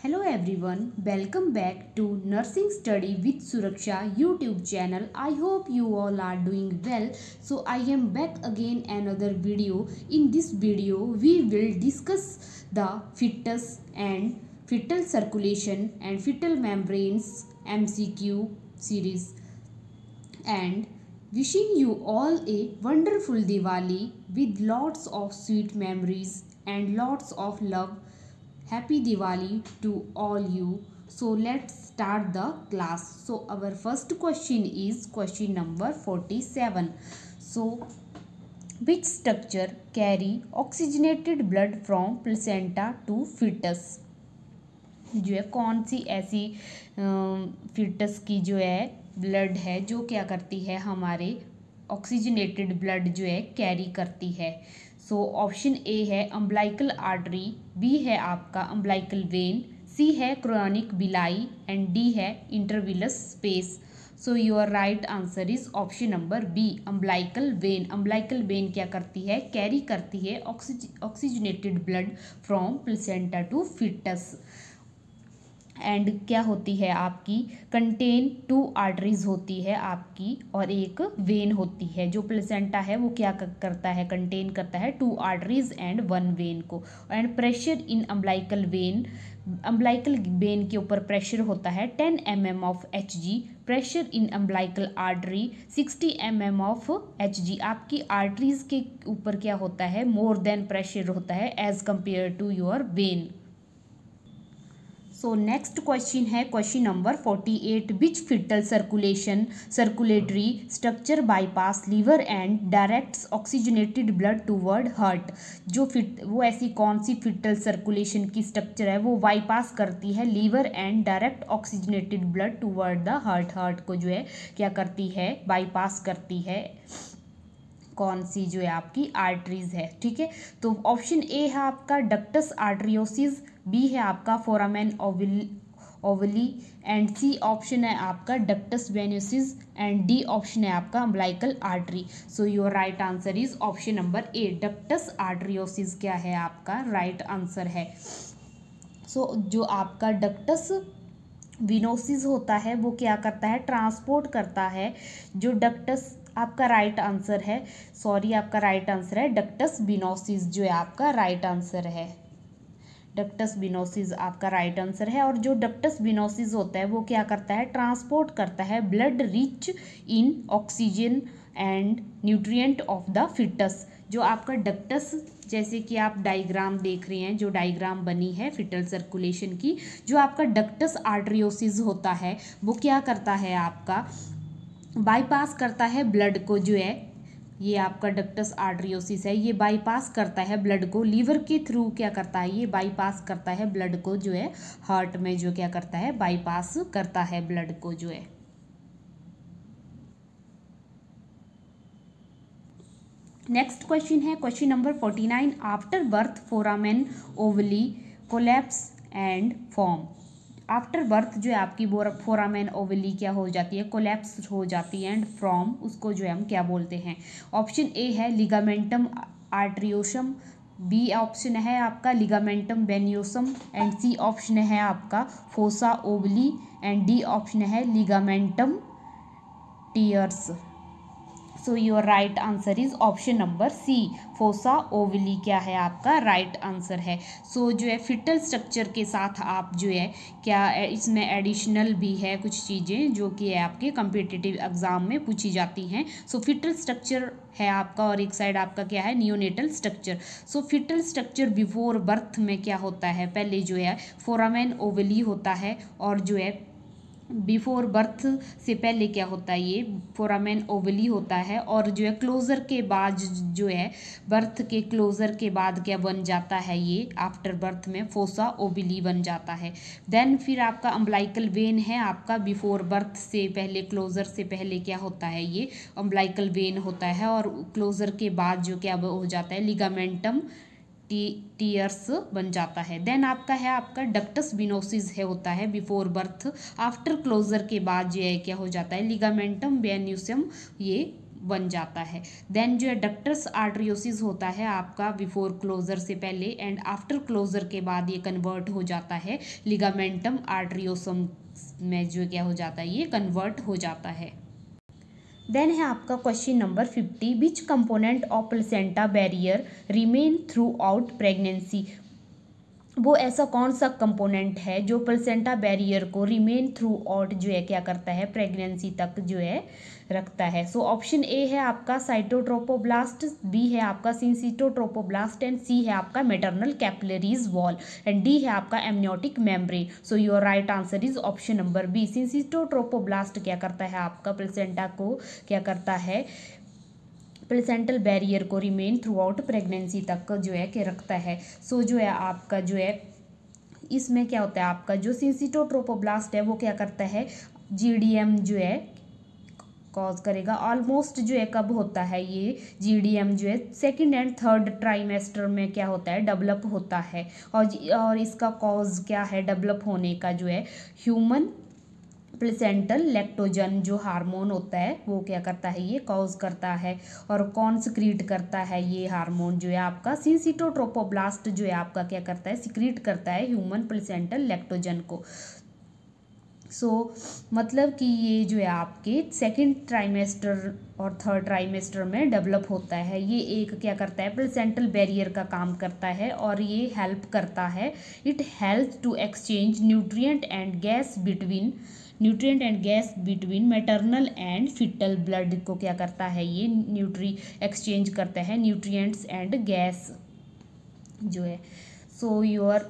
Hello everyone, welcome back to Nursing Study with Suraksha YouTube channel. I hope you all are doing well. So I am back again another video. In this video we will discuss the fetus and fetal circulation and fetal membranes MCQ series, and wishing you all a wonderful Diwali with lots of sweet memories and lots of love. Happy Diwali to all you. So let's start the class. So our first question is question number 47. So which structure carry oxygenated blood from placenta to fetus? जो है कौन सी ऐसी fetus की जो है blood है जो क्या करती है, हमारे ऑक्सीजनेटेड ब्लड जो है कैरी करती है. सो ऑप्शन ए है अम्बलाइकल आर्टरी, बी है आपका अम्बलाइकल वेन, सी है क्रोनिक बिलाई एंड डी है intervillous space. So your right answer is option number B umbilical vein. Umbilical vein क्या करती है, कैरी करती है oxygenated blood from placenta to foetus. And क्या होती है आपकी, कंटेन 2 आर्टरीज होती है आपकी और एक वेन होती है. जो प्लेसेंटा है वो क्या करता है, कंटेन करता है 2 आर्टरीज एंड 1 वेन को. And pressure in umbilical vein, umbilical when के ऊपर प्रेशर होता है 10 mm of Hg. Pressure in umbilical artery 60 mm of Hg. आपकी आर्टरीज के ऊपर क्या होता है, मोर देन प्रेशर होता है as compared to your vein. So next question है question number 48. Which foetal circulatory structure bypass liver and directs oxygenated blood toward heart. जो वो ऐसी कौन सी फिटल सर्कुलेशन की स्ट्रक्चर है वो बाईपास करती है liver and direct oxygenated blood toward the heart. Heart को जो है क्या करती है, बाईपास करती है. कौन सी जो है आपकी आर्टरीज है, ठीक है. तो ऑप्शन ए है आपका डक्टस आर्टरियोसिस, बी है आपका फोरामेन ओवली एंड सी ऑप्शन है आपका ductus venosus and D option है आपका umbilical artery. So your right answer is option number A ductus आर्टरियोसिस क्या है आपका राइट आंसर है. सो जो आपका डक्टस विनोसिस होता है वो क्या करता है, ट्रांसपोर्ट करता है. जो डक्टस आपका राइट आंसर है, सॉरी आपका राइट आंसर है डक्टस विनोसिस जो है आपका राइट आंसर है. डक्टस विनोसिस आपका राइट आंसर है. और जो डक्टस विनोसिस होता है वो क्या करता है, ट्रांसपोर्ट करता है blood rich in oxygen and nutrient of the foetus. जो आपका डक्टस, जैसे कि आप डायग्राम देख रहे हैं, जो डायग्राम बनी है फिटल सर्कुलेशन की, जो आपका डक्टस आर्टरियोसिस होता है वो क्या करता है, आपका बाईपास करता है ब्लड को. जो है ये आपका डक्टस आर्टरियोसिस है, ये बाईपास करता है ब्लड को लीवर के थ्रू. क्या करता है, ये बाईपास करता है ब्लड को जो है हार्ट में, जो क्या करता है बाईपास करता है ब्लड को जो है. नेक्स्ट क्वेश्चन है question number 49. After birth foramen ovale collapse and form. After birth जो है आपकी फोरामेन ओवली क्या हो जाती है, कोलैप्स हो जाती है एंड फ्रॉम उसको जो है हम क्या बोलते हैं. ऑप्शन ए है लिगामेंटम आर्टरियोसम, बी ऑप्शन है आपका ligamentum venosum and C option है आपका fossa ovalis and D option है ligamentum teres. So your right answer is option number C fossa ovalis क्या है आपका राइट आंसर है. सो जो है फिटल स्ट्रक्चर के साथ आप जो है क्या इसमें एडिशनल भी है कुछ चीज़ें जो कि है आपके कम्पिटिटिव एग्जाम में पूछी जाती हैं. सो फिटल स्ट्रक्चर है आपका और एक साइड आपका क्या है नियोनेटल स्ट्रक्चर. सो फिटल स्ट्रक्चर बिफोर बर्थ में क्या होता है, पहले जो है फोरामेन ओवली होता है और जो है बिफोर बर्थ से पहले क्या होता है, ये फोरामेन ओवली होता है. और जो है क्लोज़र के बाद जो है बर्थ के क्लोज़र के बाद क्या बन जाता है, ये आफ्टर बर्थ में फोसा ओवली बन जाता है. देन फिर आपका अम्बलाइकल वेन है आपका बिफोर बर्थ से पहले, क्लोज़र से पहले क्या होता है, ये अम्बलाइकल वेन होता है. और क्लोज़र के बाद जो क्या हो जाता है लिगामेंटम टीयर्स बन जाता है. देन आपका है आपका डक्टस विनोसिस है होता है बिफोर बर्थ. आफ्टर क्लोजर के बाद जो है क्या हो जाता है लिगामेंटम वेन्यूसम ये बन जाता है। देन जो है डक्टस आर्टरियोसिस होता है आपका बिफोर क्लोजर से पहले, एंड आफ्टर क्लोजर के बाद ये कन्वर्ट हो जाता है लिगामेंटम आर्टरियोसम में, जो क्या हो जाता है ये कन्वर्ट हो जाता है। देन है आपका question number 50, which component of placenta barrier remain throughout pregnancy. वो ऐसा कौन सा कंपोनेंट है जो प्लेसेंटा बैरियर को रिमेन थ्रू आउट जो है क्या करता है प्रेगनेंसी तक जो है रखता है। सो ऑप्शन ए है आपका साइटोट्रोपोब्लास्ट, बी है आपका सिंसिटोट्रोपोब्लास्ट, एंड सी है आपका maternal capillaries wall, and D है आपका amniotic membrane. So your right answer is option number B, syncytiotrophoblast क्या करता है आपका प्लेसेंटा को क्या करता है प्लेसेंटल बैरियर को रिमेन थ्रू आउट प्रेगनेंसी तक जो है कि रखता है। सो जो है आपका जो है इसमें क्या होता है आपका जो सिंसिटोट्रोपोब्लास्ट है वो क्या करता है जीडीएम जो है कॉज करेगा। ऑलमोस्ट जो है कब होता है ये जीडीएम जो है सेकंड एंड थर्ड ट्राइमेस्टर में क्या होता है डेवलप होता है, और इसका कॉज क्या है डेवलप होने का जो है ह्यूमन प्लेसेंटल लैक्टोजन जो हार्मोन होता है वो क्या करता है ये कॉज करता है, और कौन सिक्रीट करता है ये हार्मोन जो है आपका सिंसिटोट्रोपोब्लास्ट जो है आपका क्या करता है सिक्रीट करता है ह्यूमन प्लेसेंटल लैक्टोजन को। सो मतलब कि ये जो है आपके सेकंड ट्राइमेस्टर और थर्ड ट्राइमेस्टर में डेवलप होता है। ये एक क्या करता है प्लेसेंटल बैरियर का काम करता है, और ये हेल्प करता है, it helps to exchange nutrient and gas between maternal and foetal blood को क्या करता है ये एक्सचेंज करता है न्यूट्रिएंट्स एंड गैस जो है। So your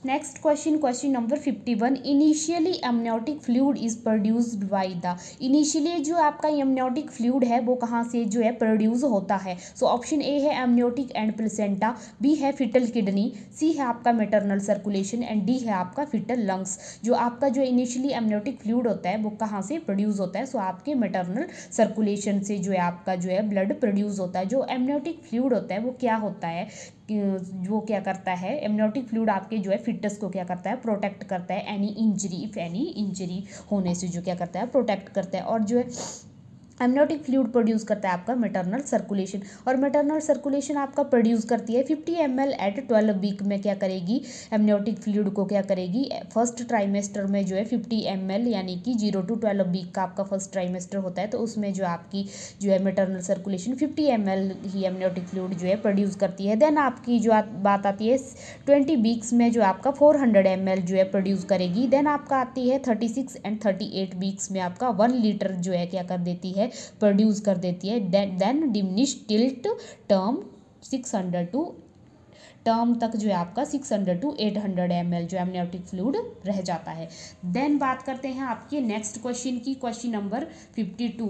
next question number 51, initially amniotic fluid is produced by the. Initially जो आपका एमनियोटिक फ्लूइड है वो कहाँ से जो है प्रोड्यूस होता है। सो ऑप्शन ए है एमनियोटिक एंड प्लेसेंटा, बी है फिटल किडनी, सी है आपका मैटरनल सर्कुलेशन, एंड डी है आपका फिटल लंग्स। जो आपका जो इनिशियली एमनियोटिक फ्लूइड होता है वो कहाँ से प्रोड्यूस होता है। सो आपके मैटरनल सर्कुलेशन से जो है आपका जो है ब्लड प्रोड्यूस होता है। जो एमनियोटिक फ्लूइड होता है वो क्या होता है वो क्या करता है एमनियोटिक फ्लूइड आपके जो है फिटस को क्या करता है प्रोटेक्ट करता है एनी इंजरी होने से जो क्या करता है प्रोटेक्ट करता है। और जो है एमनियोटिक फ्लूइड प्रोड्यूस करता है आपका मैटरनल सर्कुलेशन, और मैटरनल सर्कुलेशन आपका प्रोड्यूस करती है 50 ml एट 12 वीक में क्या करेगी एमनियोटिक फ्लूइड को क्या करेगी फर्स्ट ट्राइमेस्टर में जो है 50 ml यानी कि 0 to 12 वीक का आपका फर्स्ट ट्राइमेस्टर होता है, तो उसमें जो आपकी जो है मैटरनल सर्कुलेशन 50 ml ही एमनियोटिक फ्लूइड जो है प्रोड्यूस करती है। देन आपकी जो बात आती है 20 वीक्स में जो आपका 400 ml जो है प्रोड्यूस करेगी। देन आपका आती है 36 एंड 38 वीक्स में आपका 1 लीटर जो है क्या कर देती है प्रोड्यूस कर देती है। Then diminish till term 600 to term तक जो है आपका 600 to 800 ml जो एमनियोटिक फ्लूइड रह जाता है। देन बात करते हैं आपके नेक्स्ट क्वेश्चन की, question number 52,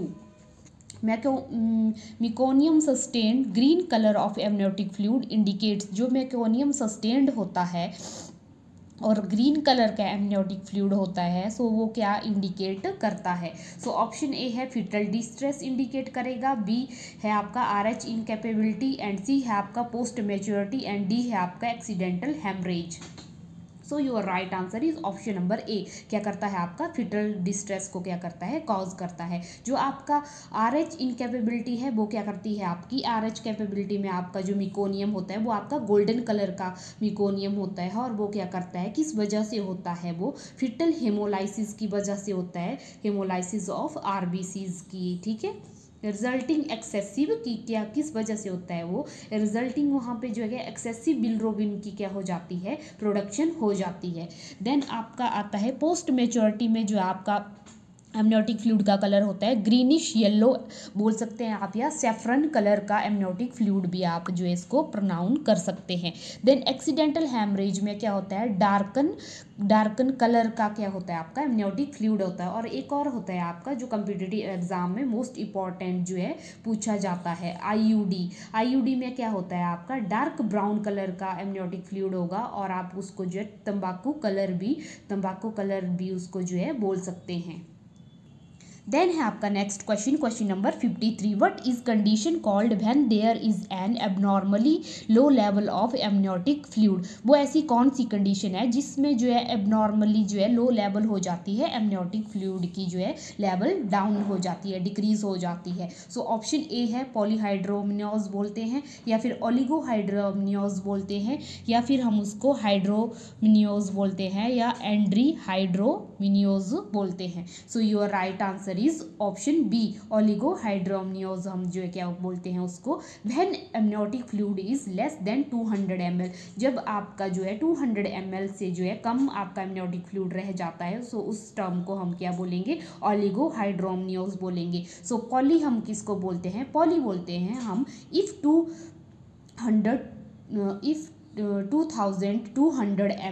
meconium sustained green colour of amniotic fluid indicates. जो मेकोनियम सस्टेन्ड होता है और ग्रीन कलर का एमनियोटिक फ्लूइड होता है, सो वो क्या इंडिकेट करता है। सो ऑप्शन ए है फिटल डिस्ट्रेस इंडिकेट करेगा, बी है आपका आरएच इनकैपेबिलिटी, एंड सी है आपका पोस्ट मैच्योरिटी, एंड डी है आपका accidental haemorrhage. So your right answer is option number A, क्या करता है आपका फिटल डिस्ट्रेस को क्या करता है कॉज करता है। जो आपका आरएच इनकैपेबिलिटी है वो क्या करती है आपकी आरएच कैपेबिलिटी में आपका जो मिकोनियम होता है वो आपका गोल्डन कलर का मिकोनियम होता है, और वो क्या करता है किस वजह से होता है वो फिटल हेमोलाइसिस की वजह से होता है, हेमोलाइसिस ऑफ आरबीसीज की, ठीक है। रिजल्टिंग एक्सेसिव की क्या किस वजह से होता है वो रिजल्टिंग वहाँ पे जो है एक्सेसिव बिलरोबिन की क्या हो जाती है प्रोडक्शन हो जाती है। देन आपका आता है पोस्ट मैच्योरिटी में जो आपका एमनियोटिक फ्लूइड का कलर होता है ग्रीनिश येलो बोल सकते हैं आप, या सैफरन कलर का एमनियोटिक फ्लूइड भी आप जो है इसको प्रोनाउन कर सकते हैं। देन एक्सीडेंटल हैमरेज में क्या होता है डार्कन कलर का क्या होता है आपका एमनियोटिक फ्लूइड होता है। और एक और होता है आपका जो कॉम्पिटिटिव एग्जाम में मोस्ट इंपॉर्टेंट जो है पूछा जाता है आईयूडी में क्या होता है आपका डार्क ब्राउन कलर का एमनियोटिक फ्लूइड होगा, और आप उसको जो है तंबाकू कलर भी उसको जो है बोल सकते हैं। देन है आपका next question, question number 53, what is condition called when there is an abnormally low level of amniotic fluid. वो ऐसी कौन सी कंडीशन है जिसमें जो है एबनॉर्मली जो है लो लेवल हो जाती है, एमनियोटिक फ्लूइड की जो है लेवल डाउन हो जाती है, डिक्रीज हो जाती है। सो ऑप्शन ए है पॉलीहाइड्रोमिनोज बोलते हैं, या फिर ओलिगोहाइड्रोमिनोज बोलते हैं, या फिर हम उसको हाइड्रोमिनोज बोलते हैं, या एंड्रीहाइड्रोमिनोज बोलते हैं। So your right answer is option B, oligohydramnios हम जो है क्या बोलते हैं उसको। When amniotic fluid is less than 200 ml, जब आपका जो है 200 ml से जो है कम आपका एमनियोटिक फ्लूइड रह जाता है, सो उस टर्म को हम क्या बोलेंगे, ओलिगोहाइड्रोमिनोज बोलेंगे। सो पॉली हम किसको बोलते हैं, पॉली बोलते हैं हम if 2200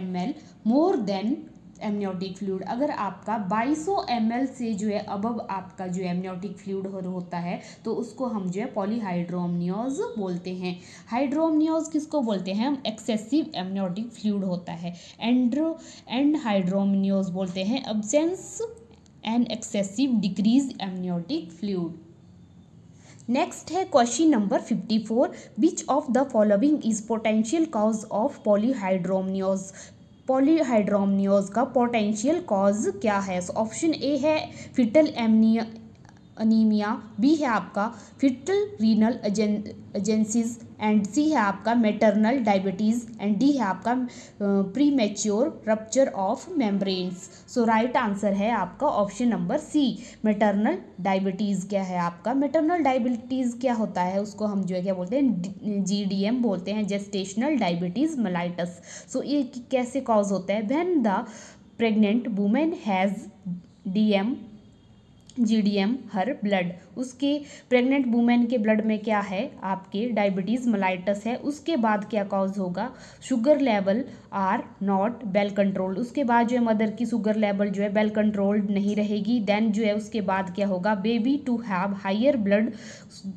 ml more than amniotic fluid, अगर आपका 2200 ml से जो है अबव आपका जो एमनियोटिक फ्लूइड होता है तो उसको हम जो है पॉलीहाइड्रोमिनोज बोलते हैं। हाइड्रोमिनोज किसको बोलते हैं हम, एक्सेसिव एमनियोटिक फ्लूइड होता है। एंड्रीहाइड्रोमिनोज बोलते हैं absence and excessive decrease amniotic fluid. Next है question number 54, which of the following is potential cause of polyhydramnios. Polyhydramnios का पोटेंशियल कॉज क्या है। ऑप्शन ए है फिटल अनीमिया, बी है आपका foetal renal agencies, and C है आपका maternal diabetes, and D है आपका premature rupture of membranes. So right answer है आपका option number C, maternal diabetes. क्या है आपका मैटरनल डायबिटीज़, क्या होता है उसको हम जो है क्या बोलते हैं, GDM बोलते हैं, जेस्टेशनल डायबिटीज़ मेलाइटस। सो ये कैसे कॉज होता है, when the pregnant women has GDM her blood, उसके प्रेग्नेंट वुमेन के ब्लड में क्या है आपके डायबिटीज़ मेलाइटस है, उसके बाद क्या कॉज होगा, sugar level are not well controlled, उसके बाद जो है मदर की शुगर लेवल जो है वेल कंट्रोल्ड नहीं रहेगी। देन जो है उसके बाद क्या होगा, baby to have higher blood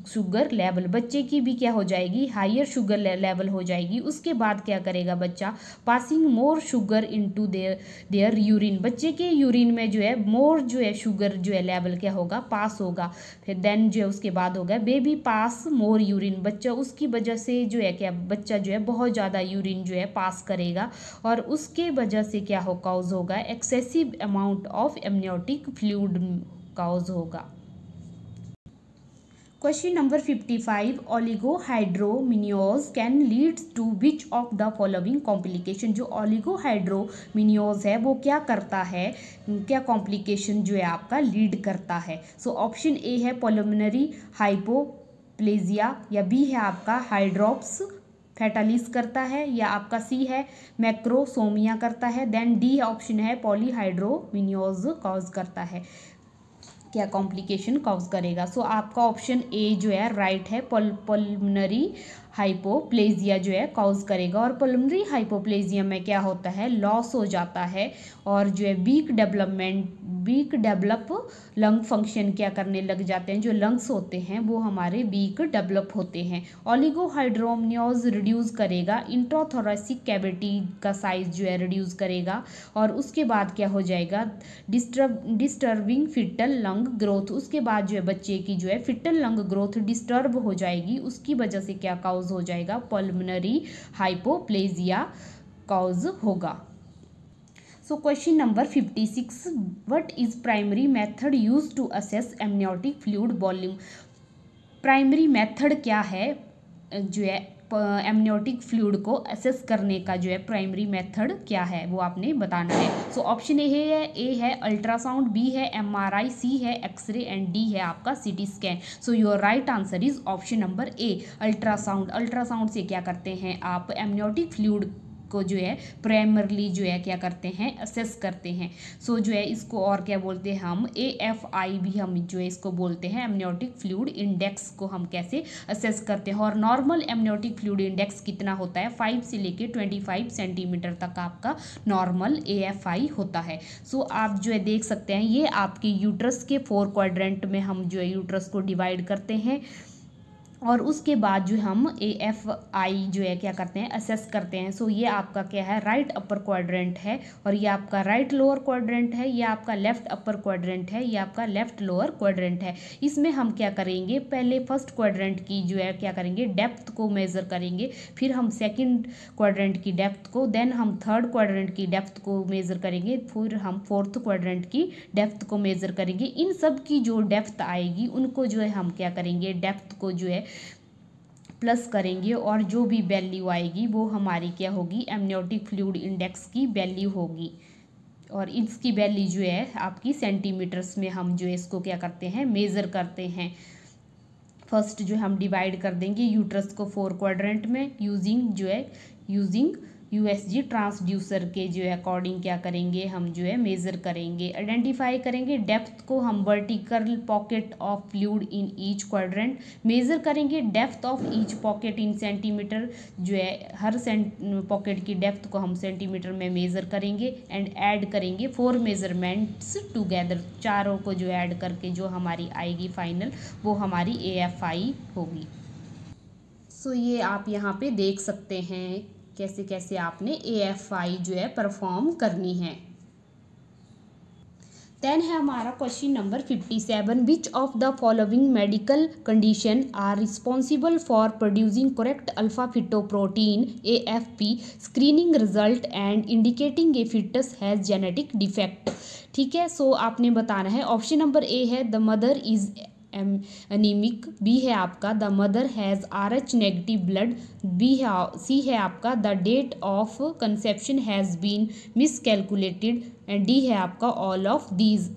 sugar level, बच्चे की भी क्या हो जाएगी, हायर शुगर लेवल हो जाएगी। उसके बाद क्या करेगा बच्चा, passing more sugar into their urine, बच्चे के यूरिन में जो है मोर जो है शुगर जो है लेवल क्या होगा, पास होगा। फिर देन जो है उसके बाद होगा बेबी पास मोर यूरिन, बच्चा उसकी वजह से जो है क्या बच्चा जो है बहुत ज़्यादा यूरिन जो है पास करेगा, और उसके वजह से क्या हो कॉज होगा, excessive amount of amniotic fluid cause होगा। Question number 55, oligohydramnios can leads to which of the following complication. जो ओलिगोहाइड्रोमिनोज है वो क्या करता है, क्या कॉम्प्लिकेशन जो है आपका लीड करता है। सो ऑप्शन ए है पल्मोनरी हाइपोप्लेजिया, या बी है आपका हाइड्रोप्स फैटालिस करता है, या आपका सी है मैक्रोसोमिया करता है, देन डी ऑप्शन है पॉलीहाइड्रोमिनोज कॉज करता है, क्या कॉम्प्लिकेशन कॉज करेगा। सो आपका ऑप्शन ए जो है राइट है, पल्मोनरी हाइपोप्लेजिया जो है कॉज करेगा। और पल्मोनरी हाइपोप्लेजिया में क्या होता है, लॉस हो जाता है, और जो है वीक डेवलप लंग फंक्शन क्या करने लग जाते हैं, जो लंग्स होते हैं वो हमारे वीक डेवलप होते हैं। ओलिगोहाइड्रोमिनोज रिड्यूस करेगा इंट्राथोरेसिक कैविटी का साइज जो है रिड्यूस करेगा, और उसके बाद क्या हो जाएगा, डिस्टर्बिंग फिटल लंग ग्रोथ, उसके बाद जो है बच्चे की जो है फिटल लंग ग्रोथ डिस्टर्ब हो जाएगी, उसकी वजह से क्या कॉज हो जाएगा, पल्मोनरी हाइपोप्लेजिया कॉज होगा। So question number 56, what is primary method used to assess amniotic fluid volume. Primary method क्या है जो है एमनियोटिक फ्लूइड को असेस करने का, जो है प्राइमरी मेथड क्या है वो आपने बताना है। सो ऑप्शन ए है अल्ट्रासाउंड, बी है MRI, सी है एक्सरे, एंड डी है आपका CT scan. So your right answer is option number A, ultrasound. Ultrasound से क्या करते हैं आप एमनियोटिक फ्लूइड को जो है प्राइमरली जो है क्या करते हैं, असेस करते हैं। सो जो है इसको और क्या बोलते हैं हम, AFI भी हम जो है इसको बोलते हैं, एमनियोटिक फ्लूइड इंडेक्स को हम कैसे असेस करते हैं। और नॉर्मल एमनियोटिक फ्लूइड इंडेक्स कितना होता है, 5 से लेके 25 सेंटीमीटर तक आपका नॉर्मल AFI होता है। सो आप जो है देख सकते हैं, ये आपके यूट्रस के 4 क्वाड्रेंट में हम जो है यूट्रस को डिवाइड करते हैं, और उसके बाद जो हम AFI जो है क्या करते हैं, असेस करते हैं। सो ये आपका क्या है, राइट अपर क्वाड्रेंट है, और ये आपका राइट लोअर क्वाड्रेंट है, ये आपका लेफ्ट अपर क्वाड्रेंट है, ये आपका लेफ्ट लोअर क्वाड्रेंट है। इसमें हम क्या करेंगे, पहले फर्स्ट क्वाड्रेंट की जो है क्या करेंगे, डेप्थ को मेज़र करेंगे, फिर हम सेकंड क्वाड्रेंट की डेप्थ को, देन हम थर्ड क्वाड्रेंट की डेप्थ को मेज़र करेंगे, फिर हम फोर्थ क्वाड्रेंट की डेप्थ को मेज़र करेंगे। इन सब की जो डेप्थ आएगी उनको जो है हम क्या करेंगे, डेप्थ को जो है प्लस करेंगे, और जो भी वैल्यू आएगी वो हमारी क्या होगी, एमनियोटिक फ्लूइड इंडेक्स की वैल्यू होगी। और इसकी वैल्यू जो है आपकी सेंटीमीटर्स में हम जो है इसको क्या करते हैं, मेज़र करते हैं। फर्स्ट जो हम डिवाइड कर देंगे यूट्रस को 4 क्वाड्रेंट में यूजिंग USG ट्रांसड्यूसर के जो है अकॉर्डिंग क्या करेंगे, हम जो है मेज़र करेंगे, आइडेंटिफाई करेंगे डेप्थ को हम vertical pocket of fluid in each quadrant, measure करेंगे depth of each pocket in centimetre, जो है हर पॉकेट की डेप्थ को हम सेंटीमीटर में मेज़र करेंगे, एंड ऐड करेंगे 4 मेजरमेंट्स टुगेदर, चारों को जो ऐड करके जो हमारी आएगी फाइनल वो हमारी AFI होगी। सो ये आप यहाँ पे देख सकते हैं कैसे कैसे आपने AFI जो है परफॉर्म करनी है। देन है हमारा question number 57, which of the following medical condition are responsible for producing correct alpha fetoprotein AFP screening result and indicating a foetus has genetic defect. ठीक है, सो आपने बताना है। ऑप्शन नंबर A है the mother is anaemic, B है आपका the mother has RH negative blood, C है आपका the date of conception has been miscalculated, and D है आपका ऑल ऑफ दीज।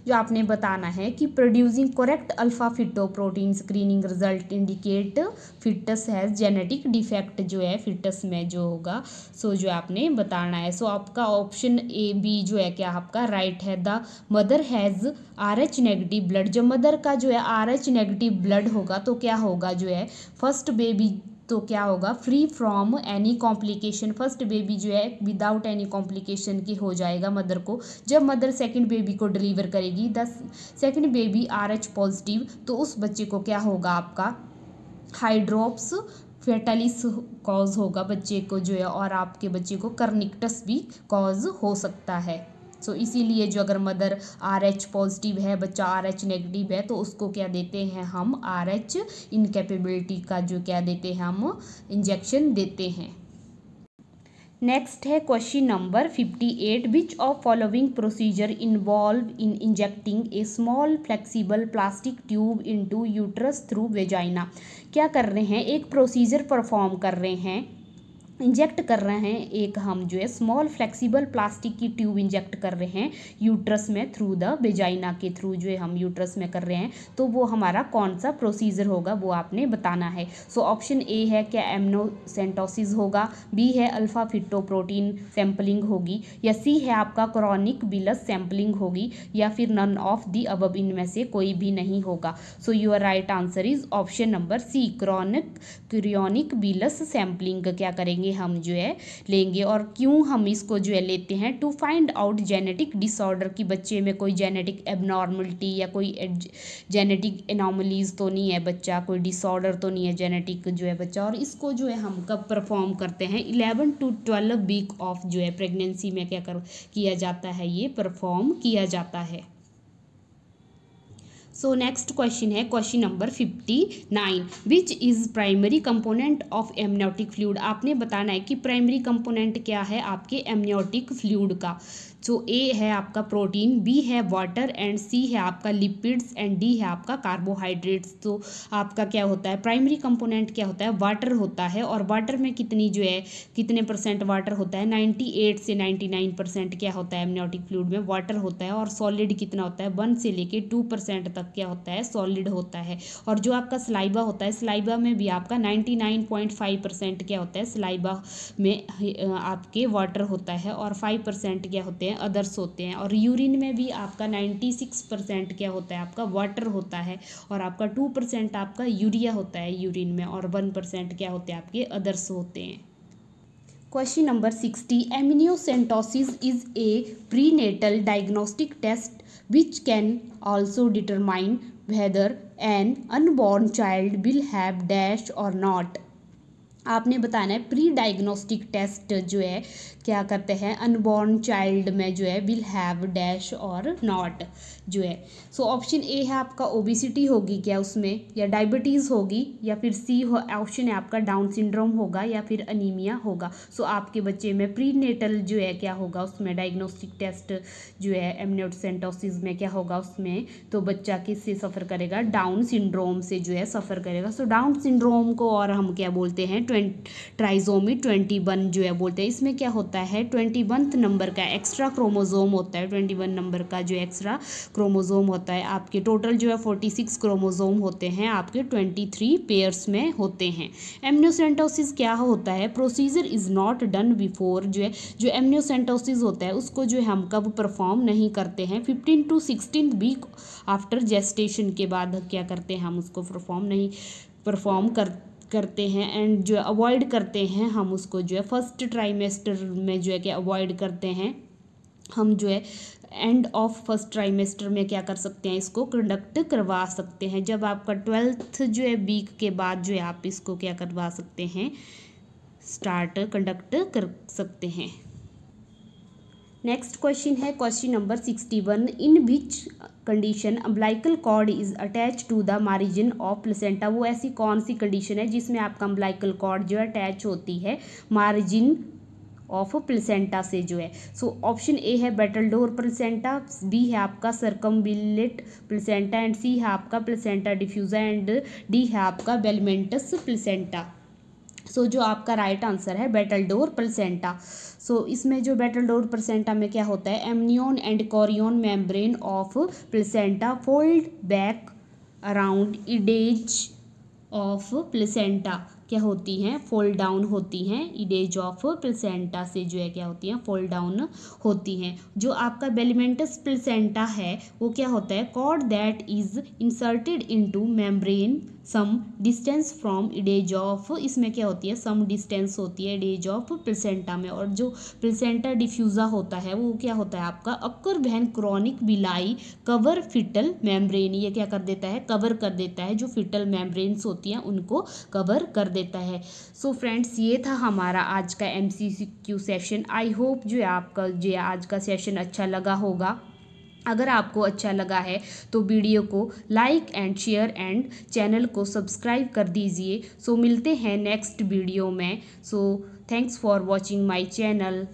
जो आपने बताना है कि producing correct alpha fetoprotein screening result indicate foetus has genetic defect जो है फिटस में जो होगा, सो जो आपने बताना है। सो आपका ऑप्शन A-B जो है क्या आपका राइट है, the mother has RH negative blood. जब मदर का जो है RH नेगेटिव ब्लड होगा तो क्या होगा, जो है फर्स्ट बेबी तो क्या होगा, free from any complication, first baby जो है विदाउट एनी कॉम्प्लिकेशन की हो जाएगा मदर को। जब मदर सेकंड बेबी को डिलीवर करेगी, the second baby RH positive, तो उस बच्चे को क्या होगा, आपका हाइड्रोप्स फेटालिस कॉज होगा बच्चे को जो है, और आपके बच्चे को कर्निकटस भी कॉज हो सकता है। सो इसीलिए जो अगर मदर RH पॉजिटिव है, बच्चा RH नेगेटिव है, तो उसको क्या देते हैं हम, RH इनकेपेबिलिटी का जो क्या देते हैं हम इंजेक्शन देते हैं। नेक्स्ट है question number 58, which of following procedure involve in injecting A small flexible plastic tube into uterus through vagina. क्या कर रहे हैं, एक प्रोसीजर परफॉर्म कर रहे हैं, इंजेक्ट कर रहे हैं, एक हम जो है स्मॉल फ्लेक्सिबल प्लास्टिक की ट्यूब इंजेक्ट कर रहे हैं यूट्रस में थ्रू द वेजाइना के थ्रू जो है हम यूट्रस में कर रहे हैं, तो वो हमारा कौन सा प्रोसीजर होगा वो आपने बताना है। सो ऑप्शन A है क्या एमनोसेंटोसिस होगा, B है अल्फा फिटोप्रोटीन सैम्पलिंग होगी, या C है आपका क्रॉनिक बिलस सैम्पलिंग होगी, या फिर नन ऑफ दी अबव, इनमें से कोई भी नहीं होगा। So your right answer is option number C, chorionic villus sampling क्या करेंगे हम जो है लेंगे। और क्यों हम इसको जो है लेते हैं, to find out genetic disorder कि बच्चे में कोई जेनेटिक एबनॉर्मलिटी या कोई जेनेटिक एनॉमलीज तो नहीं है, बच्चा कोई डिसऑर्डर तो नहीं है जेनेटिक जो है बच्चा। और इसको जो है हम कब परफॉर्म करते हैं, 11 to 12 वीक ऑफ जो है प्रेगनेंसी में क्या किया जाता है, ये परफॉर्म किया जाता है। सो नेक्स्ट क्वेश्चन है question number 59, which is primary component of amniotic fluid. आपने बताना है कि प्राइमरी कंपोनेंट क्या है आपके एमनियोटिक फ्लूइड का। सो A है आपका प्रोटीन, B है वाटर, एंड C है आपका लिपिड्स, एंड D है आपका कार्बोहाइड्रेट्स। तो आपका क्या होता है, प्राइमरी कंपोनेंट क्या होता है, वाटर होता है। और वाटर में कितनी जो है कितने % वाटर होता है, 98 से 99% क्या होता है एमनियोटिक फ्लूइड में वाटर होता है। और सॉलिड कितना होता है, 1 से लेके 2% तक क्या होता है, सॉलिड होता है। और जो आपका सलाइवा होता है, सलाइवा में भी आपका 99.5% क्या होता है, सलाइवा में आपके वाटर होता है, और 5% क्या होते हैं, अदर्स होते हैं। और यूरिन में भी आपका 96% क्या होता है, आपका वाटर होता है, और आपका 2% आपका यूरिया होता है यूरिन में, और 1% क्या होते हैं, आपके अदर्स होते हैं। Question number 60, amniocentesis is a prenatal diagnostic test which can also determine whether an unborn child will have dash or not. आपने बताना है प्री डायग्नोस्टिक टेस्ट जो है क्या करते हैं अनबॉर्न चाइल्ड में जो है will have dash or not जो है। सो ऑप्शन ए है आपका ओबिसिटी होगी क्या उसमें, या डायबिटीज़ होगी, या फिर सी ऑप्शन है आपका डाउन सिंड्रोम होगा, या फिर अनीमिया होगा। सो आपके बच्चे में प्री नेटल जो है क्या होगा उसमें डायग्नोस्टिक टेस्ट जो है एमनियोसेंटोसिस में क्या होगा उसमें, तो बच्चा किससे सफ़र करेगा, डाउन सिंड्रोम से जो है सफ़र करेगा। सो डाउन सिंड्रोम को और हम क्या बोलते हैं ट्राइसोमी 21 जो है बोलते हैं। इसमें क्या होता है 21 नंबर का एक्स्ट्रा क्रोमोजोम होता है, 21 नंबर का जो एक्स्ट्रा क्रोमोजोम होता है। आपके टोटल जो है 46 क्रोमोजोम होते हैं, आपके 23 पेयर्स में होते हैं। एमनियोसेंटोसिस क्या होता है, procedure is not done before जो है, जो एमनियोसेंटोसिस होता है उसको जो है हम कब परफॉर्म नहीं करते हैं 15 to 16 वीक आफ्टर जेस्टेशन के बाद क्या करते हैं हम उसको परफॉर्म करते हैं। एंड जो अवॉइड करते हैं हम उसको जो है फर्स्ट ट्राइमेस्टर में जो है कि अवॉइड करते हैं हम जो है एंड ऑफ फर्स्ट ट्राइमेस्टर में क्या कर सकते हैं इसको कंडक्ट करवा सकते हैं। जब आपका 12th जो है वीक के बाद जो है आप इसको क्या करवा सकते हैं स्टार्ट कंडक्ट कर सकते हैं। नेक्स्ट क्वेश्चन है question number 61, in which condition umbilical cord is attach to the margin of placenta. वो ऐसी कौन सी कंडीशन है जिसमें आपका अम्बलाइकल कॉर्ड जो है अटैच होती है मार्जिन ऑफ प्लेसेंटा से जो है। सो ऑप्शन ए है बेटलडोर प्लेसेंटा, बी है आपका सर्कमबिलेट प्लेसेंटा, एंड सी है आपका प्लेसेंटा डिफ्यूजा, एंड डी है आपका बेलमेंटस प्लेसेंटा। सो जो आपका राइट आंसर है बेटलडोर प्लेसेंटा। सो इसमें जो बेटलडोर प्लेसेंटा में क्या होता है amnion and chorion membrane of placenta fold back around edges of placenta क्या होती हैं फोल्ड डाउन होती हैं, इडेज ऑफ प्लेसेंटा से जो है क्या होती हैं फोल्ड डाउन होती हैं। जो आपका बेलिमेंटस प्लेसेंटा है वो क्या होता है cord that is inserted into membrane some distance from edges of, इसमें क्या होती है सम डिस्टेंस होती है इडेज ऑफ प्लेसेंटा में। और जो प्लेसेंटा डिफ्यूजा होता है वो क्या होता है आपका अक्कर वैन क्रॉनिक बिलाई कवर फिटल मेम्ब्रेन, ये क्या कर देता है कवर कर देता है, जो फिटल मेम्ब्रेन्स होती हैं उनको कवर कर देता है। सो फ्रेंड्स ये था हमारा आज का MCQ सेशन। आई होप जो है आपका जो आज का सेशन अच्छा लगा होगा। अगर आपको अच्छा लगा है तो वीडियो को like and share and channel को सब्सक्राइब कर दीजिए। सो मिलते हैं नेक्स्ट वीडियो में। So thanks for watching my channel.